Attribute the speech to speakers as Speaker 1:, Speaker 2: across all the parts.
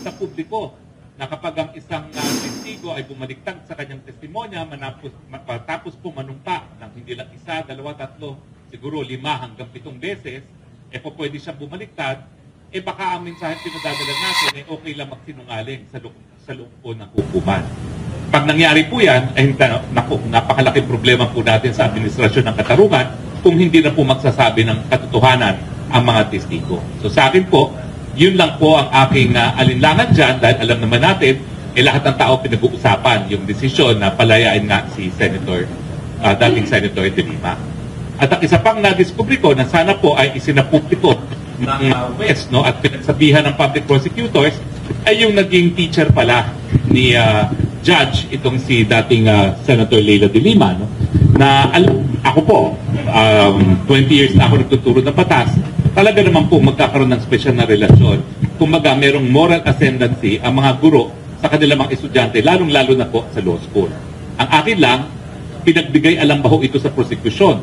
Speaker 1: sa publiko na kapag ang isang testigo ay bumaliktad sa kanyang testimonya, matapos po manumpa ng hindi lang isa, dalawa, tatlo, siguro 5 hanggang 7 beses, pwede siya bumaliktad, baka ang mensahe pinadadala natin okay lang magsinungaling sa loob po ng hukuman. Pag nangyari po yan, napakalaking problema po natin sa administrasyon ng katarungan kung hindi na po magsasabi ng katotohanan ang mga testigo. So sa akin po, yun lang po ang aking alinlangan dyan dahil alam naman natin, lahat ng tao pinag-uusapan yung desisyon na palayain nga si dating Senator De Lima. At ang isa pang na-discovery ko na sana po ay isinapubliko ng West, no, at pinagsabihan ng public prosecutors ay yung naging teacher pala ni Judge, itong si dating Senator Leila De Lima, no, na ako po, 20 years na ako nagtuturo ng batas, talaga naman po magkakaroon ng special na relasyon. Kumbaga, merong moral ascendancy ang mga guro sa kanilang mga estudyante, lalong-lalo na po sa law school. Ang akin lang, pinagbigay alambaho ito sa prosecution.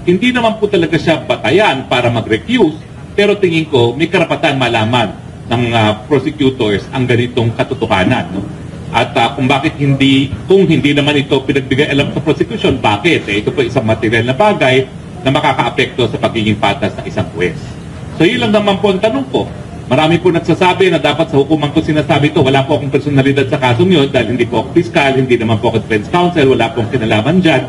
Speaker 1: Hindi naman po talaga siya batayan para mag-recuse, pero tingin ko may karapatan malaman ng prosecutors ang ganitong katotohanan. No? At kung hindi naman ito pinagbigay alam sa prosecution, bakit? Ito po isang material na bagay na makakaapekto sa pagiging patas ng isang huwes. So yun lang naman po ang tanong ko. Marami po nagsasabi na dapat sa hukuman ko sinasabi ito, wala po akong personalidad sa kasong yun dahil hindi po ako piskal, hindi naman po ako defense counsel, wala pong kinalaman dyan.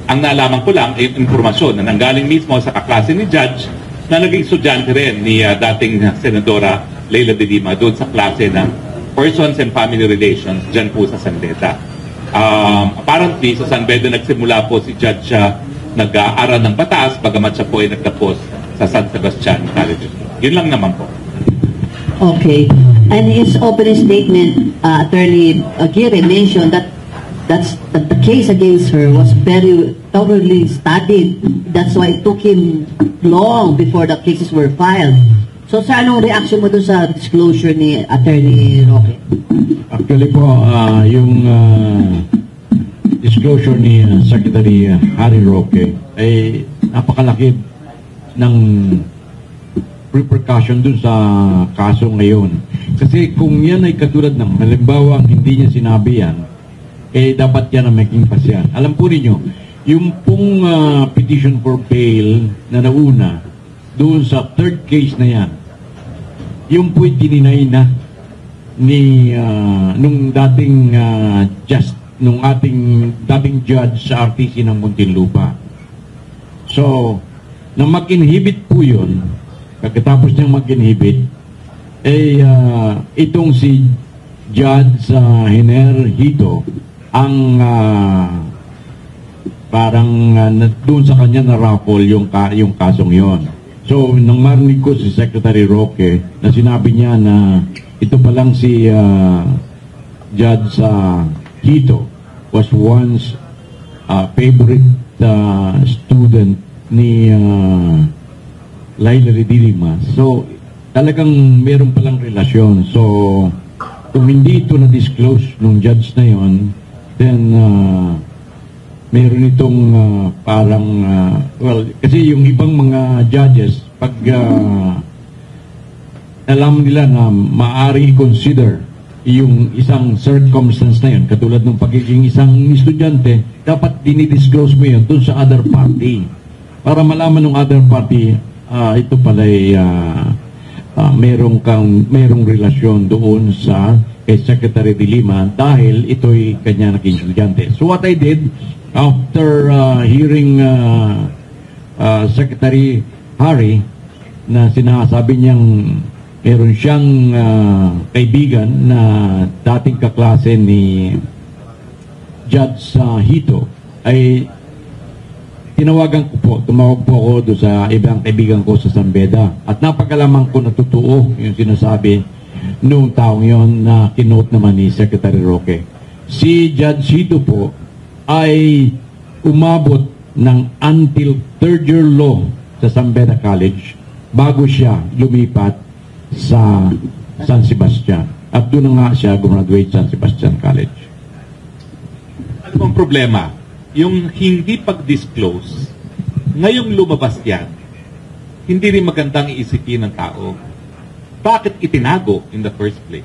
Speaker 1: Ang naalaman ko lang ay impormasyon na nanggaling mismo sa kaklase ni Judge na naging estudyante rin ni dating Senadora Leila De Lima doon sa klase ng Persons and Family Relations dyan po sa San Beda. Apparently, sa San Beda nagsimula po si Judge nag-aaral ng batas, bagamat siya po ay nagtapos sa San Sebastian College. Yun lang naman po.
Speaker 2: Okay. And his opening statement, Attorney Aguirre mentioned that the case against her was very thoroughly studied. That's why it took him long before the cases were filed. So, sa anong reaction mo doon sa disclosure ni Attorney Roque?
Speaker 3: Actually po, yung disclosure ni Secretary Harry Roque ay napakalaki ng repercussion dun sa kaso ngayon. Kasi kung yan ay katulad ng halimbawa hindi niya sinabi yan, dapat yan ang maging pasyan. Alam po ninyo, yung pong petition for bail na nauna doon sa third case na yan, yung po'y tininay na ni nung dating nung ating dating judge sa RTC ng Muntinlupa. So, nang mag-inhibit po yun, pagkatapos niyang mag-inhibit, itong si Judge Hiner Hito ang parang doon sa kanya na-raffle yung kasong yon. So, nang marinig ko si Secretary Roque na sinabi niya na ito pa lang si Judge Hito was once favorite student ni Leila De Lima. So, talagang meron palang relasyon. So, kung hindi ito na-disclose nung judge na yon, then meron itong parang, well, kasi yung ibang mga judges, pag alam nila na maaari i-consider yung isang circumstance na yun, katulad ng pagiging isang estudyante, dapat dinidisclose mo yun dun sa other party. Para malaman ng other party, ito pala ay merong relasyon doon sa kay Secretary De Lima dahil ito'y kanya naging estudyante. So what I did, after hearing Secretary Harry na sinasabi niyang meron siyang kaibigan na dating kaklase ni Judge Hito, ay tumawag po ako doon sa ibang kaibigan ko sa San Beda. At napagalaman ko na totoo yung sinasabi noong taong yon na kinote naman ni Secretary Roque. Si Judge Hito po ay umabot ng until third year law sa San Beda College bago siya lumipat sa San Sebastian. At doon nga siya gumraduate sa San Sebastian College.
Speaker 1: Ano ang problema? Yung hindi pag-disclose, ngayong lumabas yan, hindi rin magandang iisipin ng tao. Bakit itinago in the first place?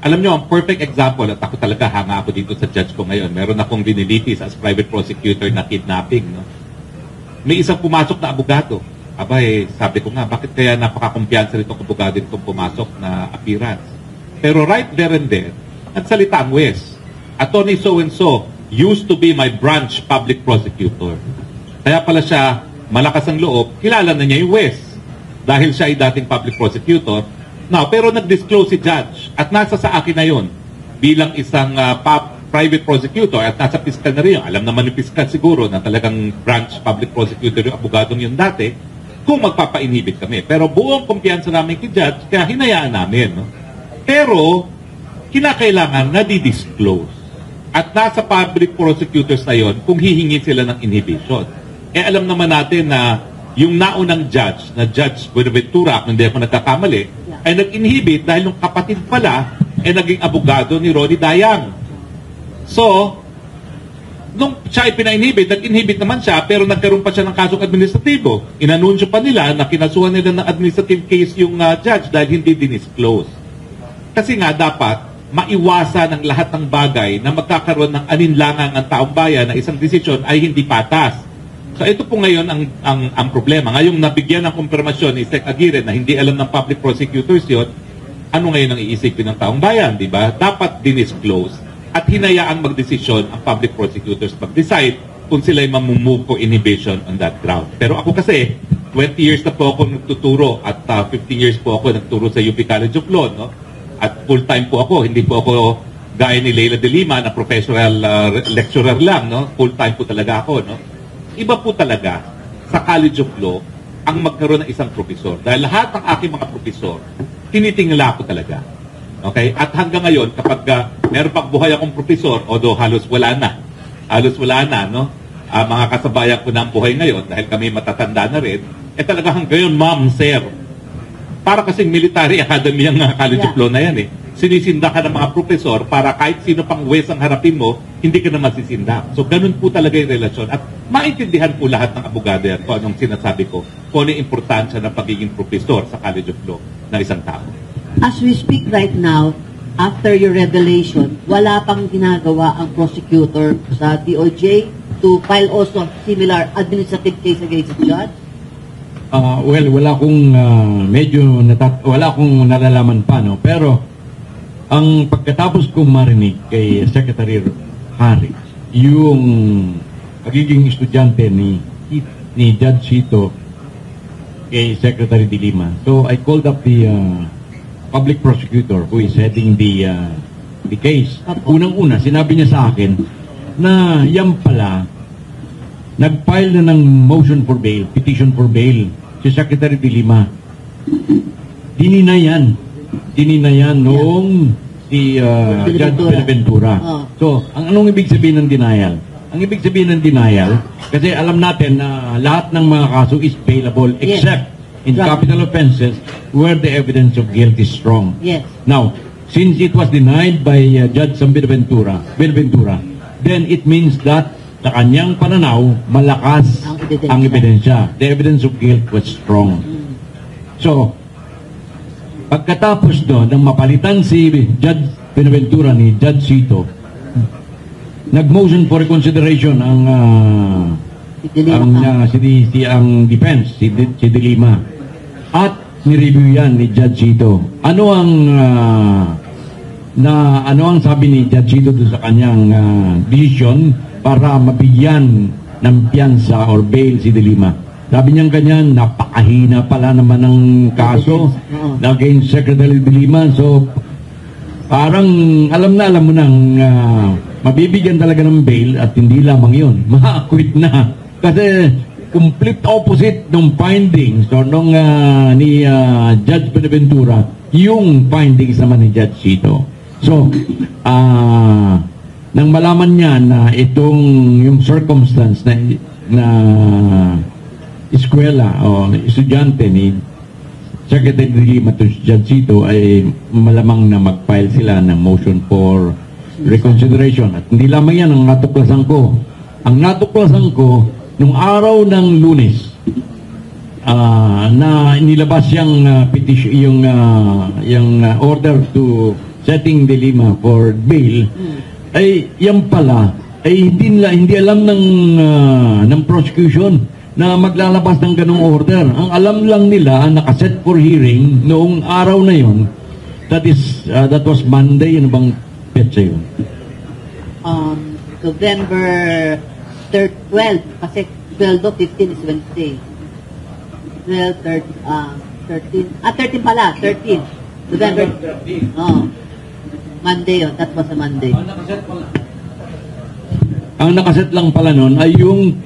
Speaker 1: Alam nyo, ang perfect example, at ako talaga hanga ako dito sa judge ko ngayon, meron akong dinilitis as private prosecutor na kidnapping. No? May isang pumasok na abogado. Aba sabi ko nga, bakit kaya napakakumpiyansa nito abogado itong pumasok na appearance? Pero right there and there, nagsalita ang Wes. Attorney so-and-so used to be my branch public prosecutor. Kaya pala siya malakas ang loob, kilala na niya yung Wes. Dahil siya ay dating public prosecutor. Now, pero nag-disclose si judge at nasa sa akin na yun bilang isang private prosecutor at nasa piskal na rin. Alam naman yung piskal siguro na talagang branch public prosecutor yung abogadong yun dati kung magpapa-inhibit kami. Pero buong kumpiyansa namin kay judge kaya hinayaan namin. No? Pero kinakailangan na di-disclose. At nasa public prosecutors na yon kung hihingi sila ng inhibition. Alam naman natin na yung naunang judge, na Judge Buenaventura, kung hindi ako nagkakamali, ay nag-inhibit dahil yung kapatid pala ay naging abogado ni Ronnie Dayang. So, nung siya ay pina-inhibit, nag-inhibit naman siya, pero nagkaroon pa siya ng kasong administratibo. Inanunsyo pa nila na kinasuhan nila ng administrative case yung judge dahil hindi dinisclose. Kasi nga dapat maiwasan ang lahat ng bagay na magkakaroon ng aninlangang ang taong bayan na isang desisyon ay hindi patas. So ito po ngayon ang problema. Ngayong nabigyan ng kumpirmasyon ni Sec Aguirre na hindi alam ng public prosecutors yun, ano ngayon ang iisipin ng taong bayan, di ba? Dapat dinisclose at hinayaang magdesisyon ang public prosecutors mag-decide kung sila'y mamumove for inhibition on that ground. Pero ako kasi, 20 years na po ako nagtuturo at 15 years po ako nagturo sa UP College of Law, no? At full-time po ako, hindi po ako gaya ni Leila de Lima na professional lecturer lang, no? Full-time po talaga ako, no? Iba po talaga sa College of Law ang magkaroon ng isang profesor. Dahil lahat ng aking mga profesor, tinitingala ko talaga. Okay? At hanggang ngayon, kapag meron pang buhay akong profesor, although halos wala na, no? Mga kasabayan ko na ang buhay ngayon, dahil kami matatanda na rin, talaga hanggang ngayon, ma'am, sir, para kasing military academy ang College of Law na yan eh. Sinisinda ka ng mga profesor para kahit sino pang Wes ang harapin mo, hindi ka na masisinda. So ganun po talaga yung relasyon. At maintindihan po lahat ng abogado yan kung anong sinasabi ko, kung ano yung importansya ng pagiging profesor sa College of Law ng isang tao.
Speaker 2: As we speak right now, after your revelation, wala pang ginagawa ang prosecutor sa DOJ to file also similar administrative case against the judge?
Speaker 3: Well, wala akong wala akong nalalaman pa, no? Pero ang pagkatapos kong marinig kay Secretary Harris, yung pagiging estudyante ni Judge Sito kay Secretary de Lima. So I called up the public prosecutor who is heading the case. Unang-una, sinabi niya sa akin na yan pala nag-file na ng motion for bail, petition for bail si Secretary de Lima. Dininayan noong si Judge Buenaventura. So, anong ibig sabihin ng denial? Ang ibig sabihin ng denial, kasi alam natin na lahat ng mga kaso is bailable except in capital offenses where the evidence of guilt is strong.
Speaker 2: Yes.
Speaker 3: Now, since it was denied by Judge Buenaventura, then it means that sa kanyang pananaw, malakas ang ebidensya. The evidence of guilt was strong. So, pagkatapos doon, nang mapalitan si Judge Buenaventura ni Judge Sito, nag-motion for reconsideration ang defense, si De Lima. At nireview yan ni Judge Sito. Ano ang sabi ni Judge Sito sa kanyang decision para mabigyan ng piyansa or bail si De Lima? Sabi niya ganyan, napakahina pala naman ng kaso against Secretary De Lima. So, parang alam mo nang mabibigyan talaga ng bail at hindi lamang yun, ma-acquit na. Kasi complete opposite ng findings nung ni Judge Buenaventura, yung findings naman ni Judge Sito. So, nang malaman niya na yung circumstance na eskwela o estudyante ni Secretary de Lima to Judge Sito ay malamang na mag-file sila ng motion for reconsideration. At hindi lamang yan ang natuklasan ko. Ang natuklasan ko, nung araw ng Lunes, na nilabas yung petition, yung order to setting de Lima for bail, ay yan pala, ay hindi alam ng prosecution na maglalabas ng ganong order. Ang alam lang nila, nakaset for hearing noong araw na yon, that was Monday, ano bang petsa yun?
Speaker 2: November 12, kasi 12 o 15 is Wednesday. 12, 13 pala, 13. November 13. Oh. Monday yun, that was a Monday.
Speaker 3: Ang nakaset lang pala nun ay yung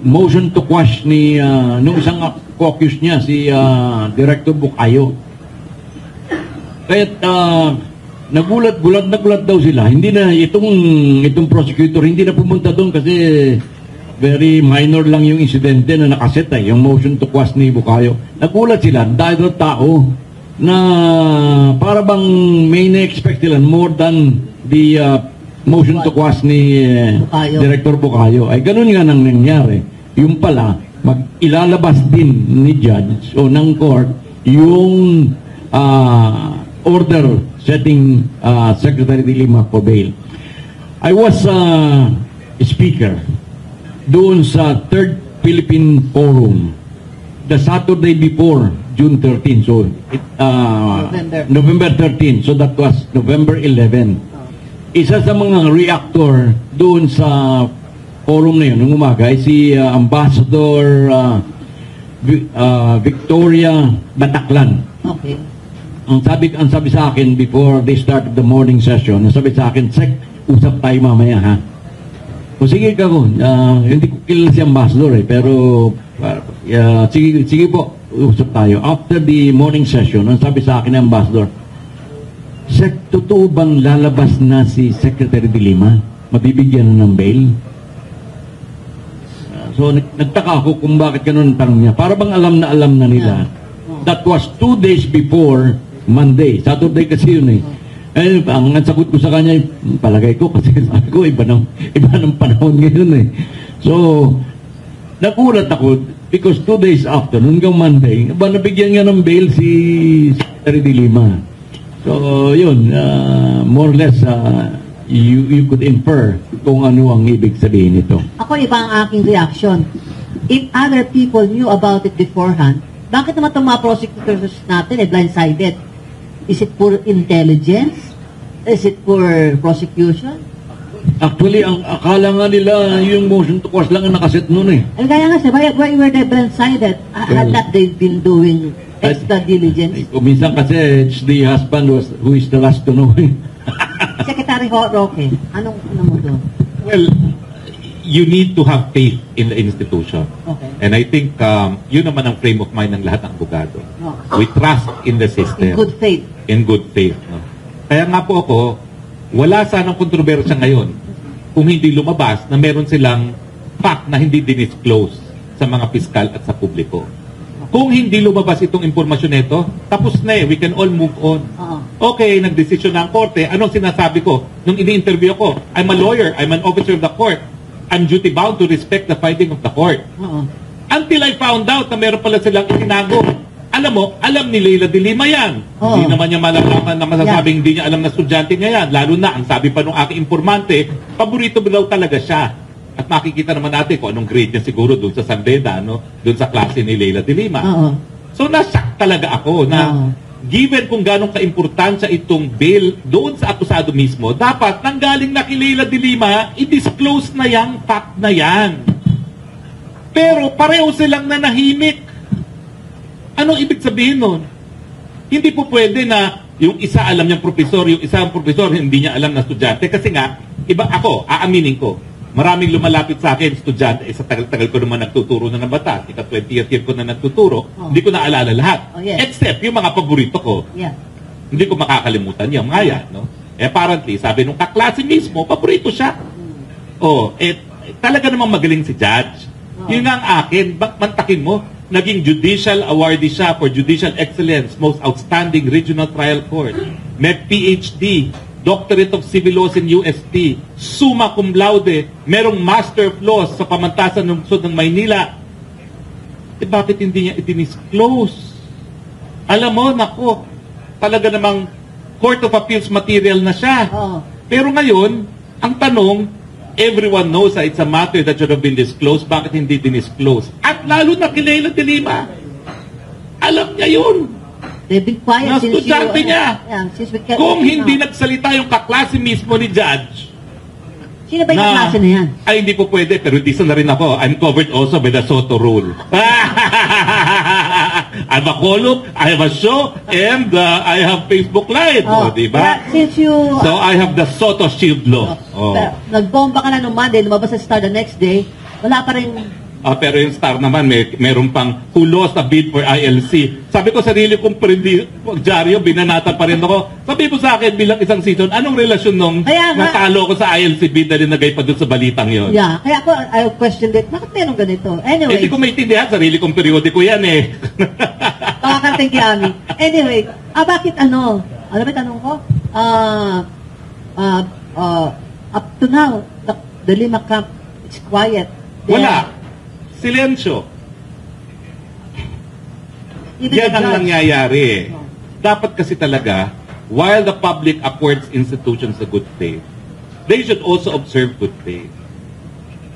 Speaker 3: motion to quash ni nung isang caucus niya, si Director Bukayo. Kaya't nagulat daw sila. Hindi na itong prosecutor hindi na pumunta doon kasi very minor lang yung insidente na nakaset yung motion to quash ni Bukayo. Nagulat sila dahil tao na para bang may na-expect sila more than the motion to quash ni Director Bukayo. Ay ganun nga nang nangyari. Yung pala, ilalabas din ni judge o ng court yung order setting Secretary de Lima for bail. I was speaker doon sa 3rd Philippine Forum the Saturday before June 13. So, November 13. So, that was November 11. Isa sa mga reactor doon sa forum na yun, nung umaga, ay si Ambassador Victoria Bataclan.
Speaker 2: Okay.
Speaker 3: Ang sabi sa akin before they started the morning session, sabi sa akin, Sek, usap tayo mamaya, ha? O sige ka ko, hindi ko kilala si Ambassador pero sige po, usap tayo. After the morning session, ang sabi sa akin ng Ambassador, Sek, totoo bang lalabas na si Secretary de Lima? Mabibigyan na ng bail? So, nagtaka ako kung bakit ganun ang tanong niya. Para bang alam na nila. That was 2 days before Monday. Saturday kasi yun eh. Eh, ang sagot ko sa kanya, palagay ko kasi sabi ko, iba ng panahon ngayon eh. So, nagulat ako because 2 days after, hanggang Monday, nabigyan nga ng bail si Secretary de Lima. So, yun, more or less, you could infer kung ano ang ibig sabihin nito.
Speaker 2: Ako, iba ang aking reaction. If other people knew about it beforehand, bakit naman itong mga prosecutors natin blindsided? Is it for intelligence? Is it for prosecution?
Speaker 3: Actually, ang akala nga nila yung motion to quash lang ang nakaset nun eh.
Speaker 2: Ay, kaya nga siya, why were they blindsided? Had that they've been doing extra diligence?
Speaker 3: Minsan kasi, it's the husband who is the last to know.
Speaker 2: Secretary Roque, anong mo doon?
Speaker 1: Well, you need to have faith in the institution.
Speaker 2: Okay.
Speaker 1: And I think yun naman ang frame of mind ng lahat ng abogado.
Speaker 2: Oh.
Speaker 1: We trust in the system.
Speaker 2: In good faith.
Speaker 1: In good faith. No? Kaya nga po ako, wala sanang kontrobersya ngayon kung hindi lumabas na meron silang fact na hindi dinisclose sa mga piskal at sa publiko. Kung hindi lumabas itong impormasyon nito, tapos na eh. We can all move on. Okay, nagdesisyon na ang korte. Anong sinasabi ko? Nung ini-interview ko, I'm a lawyer, I'm an officer of the court. I'm duty-bound to respect the finding of the court. Until I found out na meron pala silang itinago. Alam mo, alam ni Leila de Lima yan. Hindi naman niya malalaman na masasabing hindi niya alam na estudyante niya yan. Lalo na, ang sabi pa nung aking informante, paborito mo daw talaga siya. At makikita naman natin kung anong grade niya siguro doon sa San Beda, no? Doon sa klase ni Leila de Lima. So, nasyak talaga ako na given kung gano'ng kaimportansya itong bail doon sa akusado mismo, dapat nanggaling na kay Leila de Lima, i-disclose na yung fact na yan. Pero pareho silang nanahimik. Anong ibig sabihin nun? Hindi po pwede na yung isa alam niyang profesor, yung isa ang profesor hindi niya alam na estudyante. Kasi nga, iba ako, aaminin ko, maraming lumalapit sa akin, estudyante, sa tagal-tagal ko naman nagtuturo na ng batas, ika 20th year ko na nagtuturo, hindi ko naalala lahat. Except yung mga paborito ko. Hindi ko makakalimutan yung mga yan. No? Apparently, sabi nung kaklase mismo, paborito siya. Talaga namang magaling si judge. Yun nga ang akin, mantakin mo, naging judicial awardee siya for judicial excellence, most outstanding regional trial court. May PhD, Doctorate of Civil Laws in UST, summa cum laude, merong Master of Laws sa pamantasan ng lungsod ng Maynila. Bakit hindi niya i-disclose? Alam mo, nako, talaga namang Court of Appeals material na siya.
Speaker 2: Oo.
Speaker 1: Pero ngayon, ang tanong, everyone knows that it's a matter that should have been disclosed. Bakit hindi dinisclose? At lalo na kay Leila de Lima. Alam niya yun.
Speaker 2: They've been quiet since you...
Speaker 1: Nastudyante niya.
Speaker 2: Since we kept...
Speaker 1: Kung hindi nagsalita yung kaklase mismo ni Judge,
Speaker 2: Sino ba yung klase na yan?
Speaker 1: ay hindi po pwede, pero hindi na rin ako. I'm covered also by the Soto rule. I have a column, I have a show, and I have Facebook Live. Oh, di ba?
Speaker 2: Since you...
Speaker 1: So I have the Soto Shield Law. Oh.
Speaker 2: Pero, nagbomba ka na nung Monday, lumabas sa Star the next day, wala pa rin...
Speaker 1: Pero yung Star naman, meron pang who lost a bid for ILC. Sabi ko, sarili kong dyaryo, binanata pa rin ako. Sabi mo sa akin, bilang isang season, anong relasyon nung natalo ko sa ILC bid na linagay pa doon sa balitang yon?
Speaker 2: Yeah, kaya ako, I questioned it, bakit meron ganito? Anyway.
Speaker 1: Hindi ko maintindihan, sarili kong periodiko yan eh.
Speaker 2: Pakakarating kay Ami. Anyway, bakit ano? Alam mo tanong ko? Up to now, the Lima camp, it's quiet.
Speaker 1: Wala. Silensyo. Yan ang nangyayari. Dapat kasi talaga, while the public accords institutions a good faith, they should also observe good faith.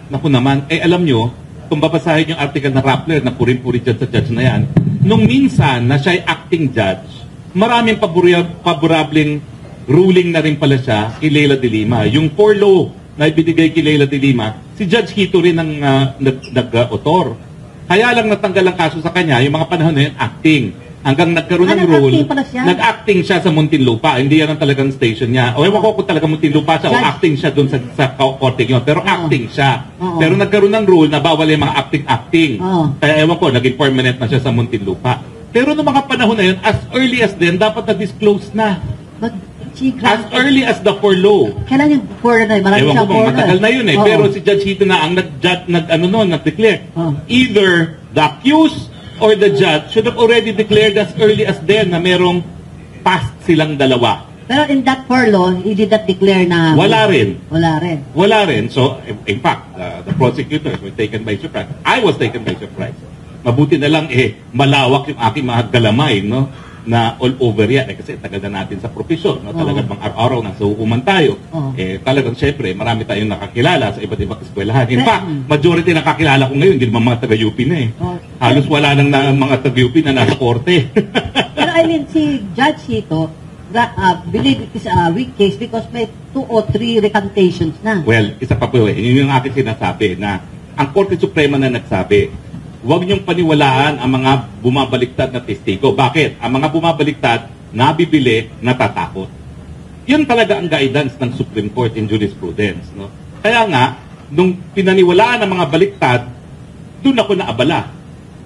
Speaker 1: Naku naman, alam nyo, kung babasahin yung article ng Rappler na puring-puri dyan sa judge na yan, nung minsan na siya ay acting judge, maraming paborableng ruling na rin pala siya kay Leila de Lima. Yung poor law na ibinigay kay Leila de Lima, si Judge Hito rin ang nag-autor. Kaya lang natanggal ang kaso sa kanya, yung mga panahon na yun, acting. Hanggang nagkaroon ng rule, nag-acting siya sa Muntinlupa. Hindi yan ang talagang station niya. O ewan ko kung talaga Muntinlupa siya o acting siya doon sa korte yun. Pero acting siya. Pero nagkaroon ng rule na bawal yung mga acting-acting. Kaya ewan ko, naging permanent na siya sa Muntinlupa. Pero noong mga panahon na yun, as early as then, dapat na-disclose na. As early as the for law.
Speaker 2: Kailan yung for na? Marami
Speaker 1: ewan
Speaker 2: siyang
Speaker 1: ko kung matagal na yun eh. Pero si Judge Hito na ang nag-declare. Either the accused or the judge should have already declared as early as then na merong past silang dalawa.
Speaker 2: Pero in that for law, he did not declare na...
Speaker 1: Wala rin.
Speaker 2: Wala rin.
Speaker 1: Wala rin. So, in fact, the prosecutors were taken by surprise. I was taken by surprise. Mabuti na lang malawak yung aking mga galamay, no? Na all over yan. Kasi tagal na natin sa profesyon. No? Talagang pang araw-araw nasa hukuman tayo. Talagang syempre, marami tayong nakakilala sa iba't ibang eskwelahan. In fact, majority nakakilala ko ngayon, hindi naman mga taga-UP na eh. Halos wala nang mga taga-UP na nasa korte.
Speaker 2: Pero I mean, si Judge Hito, believe it is a weak case because may 2 or 3 recantations na.
Speaker 1: Well, isa pa po yun yung aking sinasabi na ang Korte Suprema na nagsabi, huwag niyong paniwalaan ang mga bumabaliktad na testigo. Bakit? Ang mga bumabaliktad, nabibili, natatakot. Yun talaga ang guidance ng Supreme Court in jurisprudence. No? Kaya nga, nung pinaniwalaan ang mga baliktad, doon ako naabala.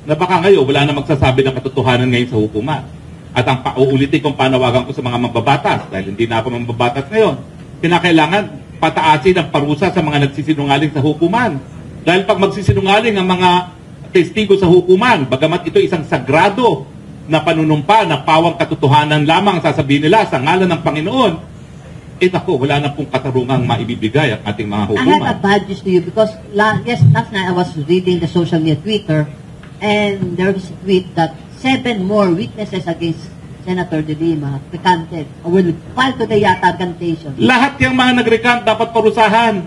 Speaker 1: Na baka ngayon, wala na magsasabi ng katotohanan ngayon sa hukuman. At ang pauulitin kong panawagan ko sa mga mambabatas, dahil hindi na ako mambabatas ngayon, kinakailangan pataasin ang parusa sa mga nagsisinungaling sa hukuman. Dahil pag magsisinungaling ang mga testigo sa hukuman, bagamat ito isang sagrado na panunumpa na pawang katotohanan lamang sasabihin nila sa ngalan ng Panginoon, ako, wala na pong katarungang maibibigay ang ating mga hukuman.
Speaker 2: I have a bad news to you because last night I was reading the social media Twitter and there was a tweet that 7 more witnesses against Senator de Lima recanted or will file today yata recantation.
Speaker 1: Lahat yung mga nag-recant dapat parusahan.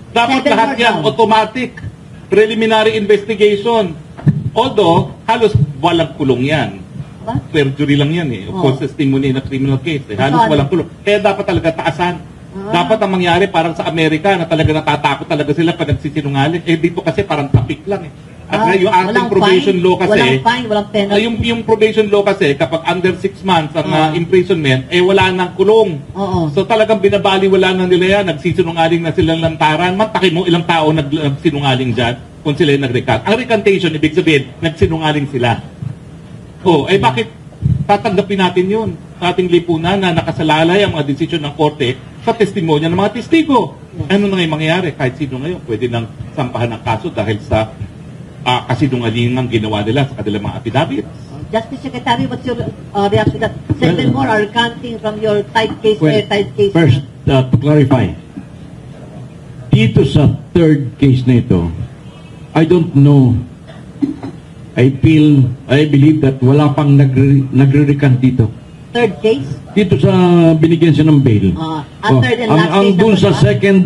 Speaker 1: Dapat lahat yan automatic. Preliminary investigation. Although, halos walang kulong yan.
Speaker 2: Ba?
Speaker 1: Perjury lang yan eh. Of course, testimony na criminal case. Halos walang kulong. Kaya dapat talaga taasan. Dapat ang mangyari parang sa Amerika na talaga natatakot talaga sila pag nagsisinungaling. Dito kasi parang tapik lang eh. At yung ating probation law kasi,
Speaker 2: walang fine, walang penalty.
Speaker 1: yung probation law kasi, kapag under 6 months ang imprisonment, wala nang kulong. So talagang binabaliwala na nila yan, nagsisinungaling na silang lantaran. Mataki mo ilang tao nagsinungaling dyan kung sila yung nag-recant. Ang recantation, ibig sabihin, nagsinungaling sila. Bakit tatanggapin natin yun sa ating lipunan na nakasalalay ang mga desisyon ng korte sa testimonya ng mga testigo? Ano na ngayon mangyayari? Kahit sino ngayon, pwede nang sampahan ng kaso dahil sa kasinungalingang ginawa nila sa kanilang mga affidavits.
Speaker 2: Justice Secretary, what's your reaction to that? 7 more are recanting from your tight case, airtight case.
Speaker 3: First, to clarify, dito sa third case na ito, I don't know, I believe that wala pang nagre-recant dito.
Speaker 2: third case?
Speaker 3: Dito sa binigyan siya ng bail.
Speaker 2: Third and last
Speaker 3: ang
Speaker 2: case
Speaker 3: dun
Speaker 2: na
Speaker 3: sa
Speaker 2: ba?
Speaker 3: second